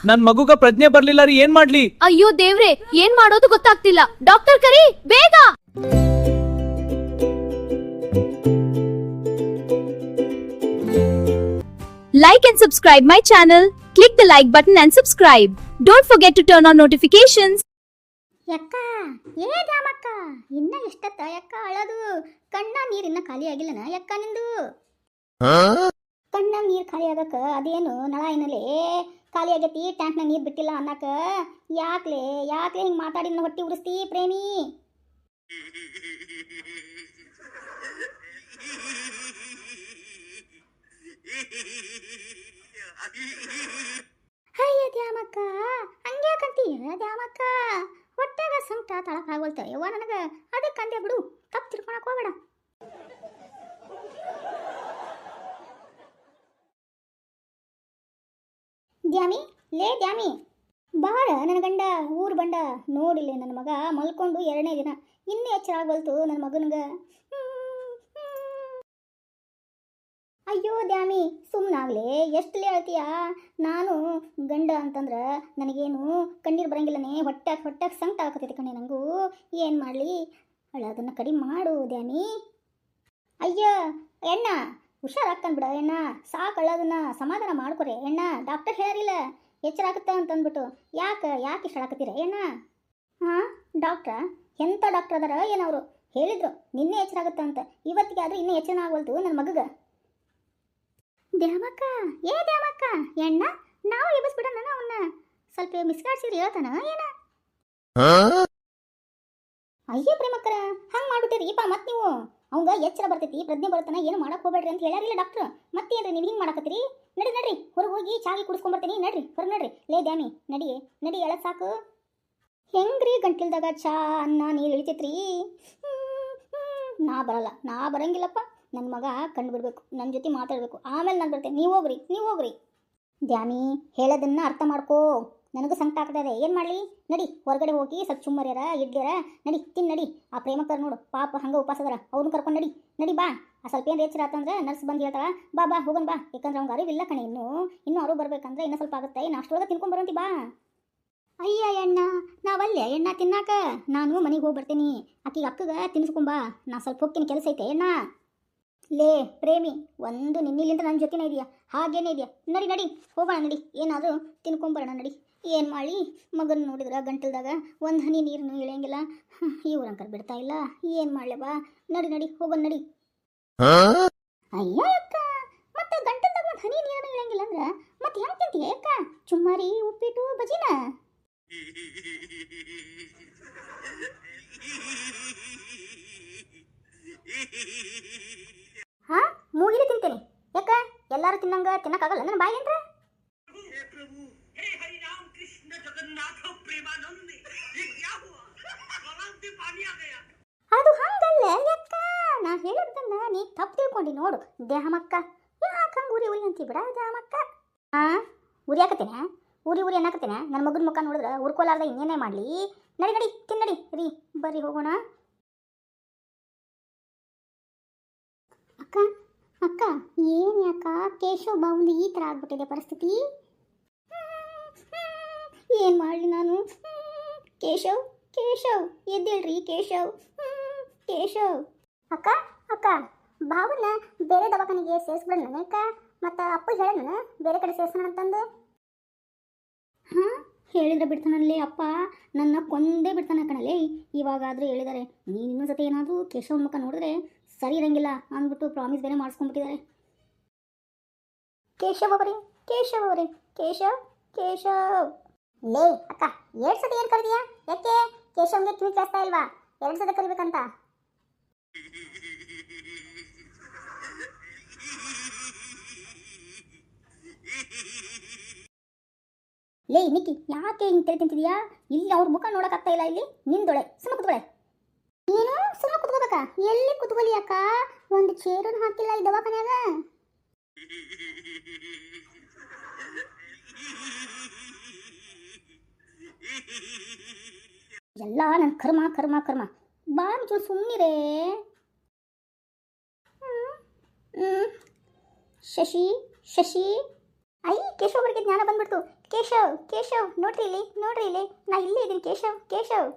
ನನ್ ಮಗುಗ ಪ್ರಜ್ಞೆ ಬರ್ಲಿಲ್ಲ ರೀ, ಏನ್ ಮಾಡ್ಲಿ? ಅಯ್ಯೋ ದೇವ್ರೆ, ಏನ್ ಮಾಡೋದು ಗೊತ್ತಾಗ್ತಿಲ್ಲ. ಡಾಕ್ಟರ್ ಕರಿ ಬೇಗ. Like and subscribe my channel. Click the like button and subscribe. Don't forget to turn on notifications. ಯಕ್ಕ ಏ ದ್ಯಾಮಕ್ಕ, ಇನ್ನ ಎಷ್ಟತ್ತ ಯಕ್ಕ ಅಳದು? ಕಣ್ಣ ನೀರಿನ್ನ ಖಾಲಿ ಆಗಿಲ್ಲನ ಯಕ್ಕ ನಿಂದು? ಕಣ್ಣ ನೀರ್ ಖಾಲಿ ಆಗಕ್ಕ ಅದೇನು ನಳ ಏನಲೇ ಖಾಲಿ ಆಗೈತಿ, ಟ್ಯಾಂಕ್ನ ನೀರ್ ಬಿಟ್ಟಿಲ್ಲ ಅನ್ನಕ ಯಾಕ್ಲೆ ಹಿಂಗ್ ಮಾತಾಡಿ ನನ್ನ ಹೊಟ್ಟಿ ಉರಿಸ್ತಿ ಪ್ರೇಮಿ? ಅಯ್ಯ ದ್ಯಾಮಕ್ಕ, ಹಂಗ್ಯಾಕಂತೀಯ ದ್ಯಾಮಕ್ಕ? ಹೊಟ್ಟೆಗ ಸಂಕಟ ತಳಕ್ ಆಗೋಲ್ತ ಯವ್ವ ನನಗ, ಅದಕ್ಕೆ ಅಂದೆ ಬಿಡು, ತಪ್ಪು ತಿಳ್ಕೊಳಕ್ ಹೋಗ್ಬೇಡ. ದ್ಯಾಮಿ, ಲೇ ದ್ಯಾಮಿ, ಬಾರ ನನ್ನ ಗಂಡ ಊರು ಬಂಡ. ನೋಡಿಲ್ಲ ನನ್ನ ಮಗ ಮಲ್ಕೊಂಡು 2ನೇ ದಿನ, ಇನ್ನೂ ಎಚ್ಚರ ಆಗ್ಬಲ್ತು ನನ್ನ ಮಗನಿಗ. ಅಯ್ಯೋ ದ್ಯಾಮಿ, ಸುಮ್ಮನಾಗ್ಲೇ, ಎಷ್ಟು ಹೇಳ್ತೀಯ? ನಾನು ಗಂಡ ಅಂತಂದ್ರೆ ನನಗೇನು ಕಣ್ಣೀರು ಬರಂಗಿಲ್ಲನೇ, ಹೊಟ್ಟೆ ಸಂಕಟ ಆಗತೈತಿ ಕಣ್ಣೆ ನನಗೂ. ಏನು ಮಾಡಲಿ, ಅದನ್ನು ಕಡಿಮೆ ಮಾಡು ದ್ಯಾಮಿ. ಅಯ್ಯ ಎಣ್ಣ, ಹುಷಾರಾಗ್ತಾನೆ ಬಿಡ ಎಣ್ಣ, ಸಾಕು ಅಳೋದನ್ನ ಸಮಾಧಾನ ಮಾಡ್ಕೊರೆ ಎಣ್ಣ. ಡಾಕ್ಟರ್ ಹೇಳಿಲ್ಲ ಎಚ್ಚರ ಆಗುತ್ತೆ ಅಂತಂದ್ಬಿಟ್ಟು ಯಾಕೆ ಇಷ್ಟ ಆಕತ್ತೀರ ಎಣ್ಣ? ಹಾಂ, ಡಾಕ್ಟ್ರ ಎಂಥ ಡಾಕ್ಟರ್ ಅದಾರ ಏನವರು? ಹೇಳಿದ್ರು ನಿನ್ನೆ ಎಚ್ಚರ ಆಗುತ್ತೆ ಅಂತ, ಇವತ್ತಿಗೆ ಆದರೂ ಇನ್ನೂ ಎಚ್ಚರ ಆಗವಲ್ತು ನನ್ನ ಮಗಗ. ದ್ಯಾಮಕ್ಕ, ಏ ದ್ಯಾಮಕ್ಕ ಎಣ್ಣ, ನಾವು ಎಬ್ಬಿಸ್ಬಿಡೋಣ ಅವನ್ನ, ಸ್ವಲ್ಪ ಮಿಸ್ಕಾಡ್ಸಿದ್ರೆ ಹೇಳ್ತಾನ ಏನ? ಅಯ್ಯ ಪ್ರೇಮಕ್ಕರ, ಹಂಗೆ ಮಾಡ್ಬಿಟ್ಟಿರಿಪ್ಪ ಮತ್ತೆ ನೀವು. ಅವಂಗ ಎಚ್ಚರ ಬರ್ತೈತಿ, ಪ್ರಜ್ಞೆ ಬರ್ತಾನ, ಏನು ಮಾಡಕ್ ಹೋಗ್ಬೇಡ್ರಿ ಅಂತ ಹೇಳ್ಯಾರಿಲ್ಲ ಡಾಕ್ಟ್ರು. ಮತ್ತೇನ್ರಿ ನೀವು ಹಿಂಗೆ ಮಾಡಕತ್ತೀರಿ? ನಡ್ರಿ ಹೊರಗೆ ಹೋಗಿ ಚಾಗಿ ಕುಡಿಸ್ಕೊಂಬರ್ತೀನಿ, ನಡ್ರಿ ಹೊರಗೆ ನಡ್ರಿ. ಲೇ ದ್ಯಾಮಿ, ನಡಿ ಎಳದ್ ಸಾಕು. ಹೆಂಗ್ರಿ ಗಂಟ್ಲಿಲ್ದಾಗ ಚಾ ಅನ್ನ ನೀರು ಇಳಿತೈತ್ರಿ? ನಾ ಬರಂಗಿಲ್ಲಪ್ಪ. ನನ್ನ ಮಗ ಕಂಡು ಬಿಡ್ಬೇಕು, ನನ್ನ ಜೊತೆ ಮಾತಾಡಬೇಕು, ಆಮೇಲೆ ನಾನು ಬರ್ತೇನೆ. ನೀವು ಹೋಗ್ರಿ ದ್ಯಾಮಿ, ಹೇಳೋದನ್ನ ಅರ್ಥ ಮಾಡ್ಕೋ. ನನಗೂ ಸಂಕಟ ಆಗ್ತದೆ, ಏನು ಮಾಡಲಿ? ನಡಿ ಹೊರಗಡೆ ಹೋಗಿ ಸ್ವಲ್ಪ ಚುಮ್ಮರ್ಯಾರ ಇಡ್ಲಿಯಾರ, ನಡಿ ನಡಿ. ಆ ಪ್ರೇಮಕ್ಕರ್ ನೋಡು ಪಾಪ ಹಂಗೆ ಉಪವಾಸ ಅದಾರ, ಅವ್ರನ್ನ ಕರ್ಕೊಂಡು ನಡಿ ಬಾ. ಆ ಸ್ವಲ್ಪ ಏನು ಎಚ್ಚರ ಆತಂದ್ರೆ ನರ್ಸ್ ಬಂದು ಹೇಳ್ತಾಳ, ಬಾ ಹೋಗೋಣ ಬಾ. ಯಾಕಂದ್ರೆ ಅವ್ಗೆ ಅರಿವಿಲ್ಲ ಕಣೆ, ಇನ್ನೂ ಅರಿವು ಬರ್ಬೇಕಂದ್ರೆ ಇನ್ನೂ ಸ್ವಲ್ಪ ಆಗುತ್ತೆ, ನಾಷ್ಟೊಳಗೆ ತಿನ್ಕೊಂಬರಂತಿ ಬಾ. ಅಯ್ಯ ಎಣ್ಣ, ನಾವಲ್ಲೇ ಎಣ್ಣ ತಿನ್ನಾಕ, ನಾನು ಮನೆಗೆ ಹೋಗಿ ಬರ್ತೀನಿ. ಆಕಿಗೆ ಅಕ್ಕಗೆ ತಿನ್ನಿಸ್ಕೊಂಬಾ, ನಾ ಸ್ವಲ್ಪ ಹೋಗ್ತೀನಿ, ಕೆಲಸ ಐತೆ ಎಣ್ಣ. ಲೇ ಪ್ರೇಮಿ, ಒಂದು ನಿನ್ನಿಲಿಂದ ನನ್ನ ಜೊತೆನೇ ಇದೆಯಾ, ಹಾಗೇನೇ ಇದೆಯಾ? ನಡಿ ಹೋಗೋಣ, ನಡಿ ಏನಾದರೂ ತಿನ್ಕೊಂಬರೋಣ ನಡಿ. ಏನು ಮಾಡಿ, ಮಗನ ನೋಡಿದ್ರೆ ಗಂಟಲ್ದಾಗ ಒಂದು ಹನಿ ನೀರನ್ನು ಇಳಿಯಂಗಿಲ್ಲ, ಇವ್ರಂಕರ್ ಬಿಡ್ತಾ ಇಲ್ಲ. ಏನು ಮಾಡಲೆ ಬಾ, ನಡಿ ಹೋಗೋಣ ನಡಿ. ಅಯ್ಯ ಅಕ್ಕ, ಮತ್ತೆ ಗಂಟಲ್ದಾಗ ಒಂದು ಹನಿ ನೀರನ್ನು ಇಳಿಯಂಗಿಲ್ಲ ಅಂದ್ರೆ ಮತ್ತೆ ಹೆಂಗೆ ತಿಂತೀಯ ಅಕ್ಕ? ಚುಮ್ಮಾರಿ, ಉಪ್ಪಿಟ್ಟು, ಬಜಿನ? ಹಾ, ಮೂಗಿಲಿ ತಿಂತೇನೆ ಯಾಕ? ಎಲ್ಲರೂ ತಿನ್ನಕ್ಕಾಗಲ್ಲ ನನ್ನ ಬಾಯಿಲಿಂದ. ಅದು ಹಂಗಲ್ಲ ಯಾಕ, ನಾ ಹೇಳಿದ್ದನ್ನ ನೀ ತಪ್ಪು ತಿಳ್ಕೊಂಡಿ ನೋಡು ದೇಹಮಕ್ಕ. ಯಾಕೆ ಹಂಗೆ ಉರಿ ಅಂತೀ ಬಿಡ ದೇಹಮಕ್ಕ? ಉರಿ ಹಾಕತ್ತೇನೆ, ಉರಿ ಅನ್ನಕತ್ತೇನೆ. ನನ್ನ ಮಗನ ಮುಖ ನೋಡಿದ್ರೆ ಉರ್ಕೋಲಾರ್ದ ಇನ್ನೇನೇ ಮಾಡಲಿ? ನಡಿ ತಿನ್ನಡಿ ರೀ, ಬರ್ರಿ ಹೋಗೋಣ. ಅಕ್ಕ ಏನು ಯಾಕ ಕೇಶವ್ ಬಾವುಂದು ಈ ಥರ ಆಗ್ಬಿಟ್ಟಿದೆ ಪರಿಸ್ಥಿತಿ? ಏನು ಮಾಡಲಿ ನಾನು? ಕೇಶವ್ ಎದ್ದೇಳ್ರಿ ಕೇಶವ್. ಅಕ್ಕ ಬಾವನ್ನ ಬೇರೆ ದವಾಖಾನೆಗೆ ಸೇರಿಸ್ಬಿಡೋಣ ಅಕ್ಕ, ಮತ್ತು ಅಪ್ಪ ಹೇಳೋಣ ಬೇರೆ ಕಡೆ ಸೇರಿಸೋಣ ಅಂತಂದು. ಹಾಂ, ಹೇಳಿದ್ರೆ ಬಿಡ್ತಾನಲ್ಲಿ ಅಪ್ಪ, ನನ್ನ ಕೊಂದೇ ಬಿಡ್ತಾನೆ ಕಣಲ್ಲೇ. ಇವಾಗಾದರೂ ಹೇಳಿದ್ದಾರೆ, ನೀನು ಇನ್ನೊಂದು ಸತಿ ಏನಾದರೂ ಕೇಶವ್ ಮುಖ ನೋಡಿದ್ರೆ ಸರಿ ಇರಂಗಿಲ್ಲ ಅಂದ್ಬಿಟ್ಟು ಪ್ರಾಮಿಸ್ ಬೇರೆ ಮಾಡಿಸ್ಕೊಂಡ್ಬಿಟ್ಟಿದ್ದಾರೆ. ಕೇಶವ್ ಲೇ ಅಕ್ಕ, 2 ಸತಿ ಏನು ಕರೆದಿಯಾ? ಯಾಕೆ ಕೇಶವ್ಗೆ ಕಿವಿ ಕೇಳಿಸ್ತಾ ಇಲ್ವಾ? 2 ಸತಿ ಕರಿಬೇಕಂತ. ಲೇ ನಿಕ್ಕಿ, ಯಾಕೆ ಹಿಂಗೆ ತಲೆ ತಿಂತಿದ್ಯಾ? ಇಲ್ಲಿ ಅವ್ರ ಮುಖ ನೋಡೋಕ್ಕಾಗ್ತಾ ಇಲ್ಲ, ಇಲ್ಲಿ ನಿಂದೊಳೆ ಸುಮ್ಮನೆ ಕುತ್ಕೊಳೆ. ನೀನು ಸುಮ್ಮನೆ ಕುತ್ಕೋಬೇಕಾ? ಎಲ್ಲಿ ಕುತ್ಕೊಳ್ಳಿ ಅಕ್ಕ? ಒಂದು ಚೇರನ್ನು ಹಾಕಿಲ್ಲ ಈ ದವಾಖಾನ್ಯಾಗ. ಎಲ್ಲ ನನ್ನ ಕರ್ಮ. ಬಾ ಚೂರು ಸುಮ್ಮನಿರೇ. ಶಶಿ, ಐ ಕೇಶವರಿಗೆ ಜ್ಞಾನ ಬಂದ್ಬಿಡ್ತು. ಕೇಶವ್ ಕೇಶವ್ ನೋಡ್ರಿ ಇಲ್ಲಿ ನಾ ಇಲ್ಲೇ ಇದ್ದೀನಿ ಕೇಶವ್ ಕೇಶವ್